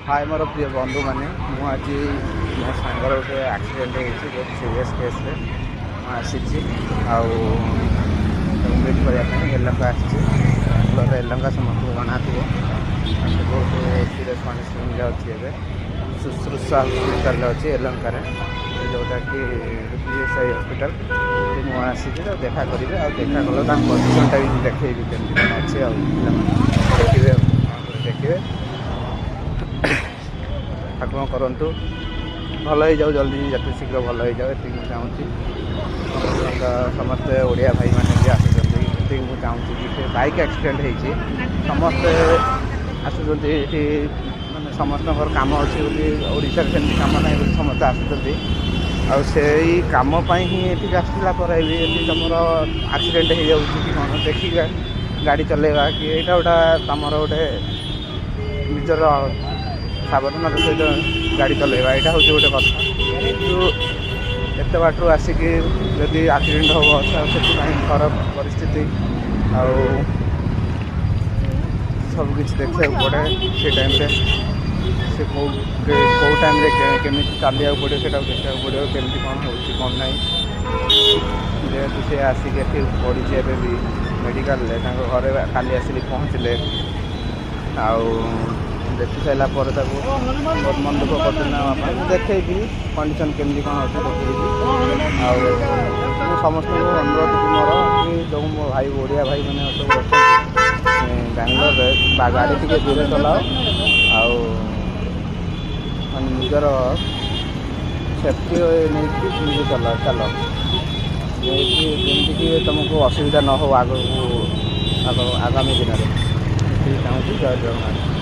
हाय मोर प्रिय बंधु मैंने मुझे मो सांगर गोटे एक्सीडेंट होती बहुत सीरीयस केस आसी आउट करने एलंका आसी एलंका समस्त जना थी बहुत सीरीयस कंडीशन अच्छी है शुश्रूषा हस्पिटाल अच्छी एलंकार जोटा कि पीएसआई हस्पिटाल मुझे आसी देखा करेंगे देखा कल कंडीशनटा भी देखी केमती कौन अच्छे देखिए देखिए ठाकुर करूँ भल हो जाऊ जल्दी जिते शीघ्र भल हो जाए ये चाहूँगी समस्ते ओडिया भाई मैंने भी आसुँच ये चाहूँगी कि बाइक एक्सीडेंट होती समस्ते आसुँच ये मैंने समस्त कम अच्छे ओडिशा सेमती कम ना समस्ते आसुँच आम ही ये आसला भी तुम एक्सीडेंट हो जाऊँ कि कौन देखिक गाड़ी चलेगा कि यहाँ गोटा तुम गोटे निजर सावधानता सहित गाड़ी चलेगा यहाँ हूँ गोटे कथा कि एत बाटू आसिक जदि एक्सीडेंट हम से खराब परिस्थिति सबकि देखा पड़े से टाइम से कौ टाइम केमी चलिया पड़े से देखा पड़ो केमी कौन हो कौन ना जेहेतु सी आसिक पड़ी भी मेडिकल घरे काली आसिक पहुँचले देखी सारा बहुत मन दुख कर देखे कंडीशन केमती कौन अच्छे देखी समस्त अनुरोध कि मोर कि जो मो भाई ओडिया भाई मैंने सब बेंगलोर गाड़ी टी दूर चलाओ निजर सेफ्टी नहीं चल चल जमीक तुमको असुविधा न हो आगामी दिन में चाहूँगी जय जगन्नाथ।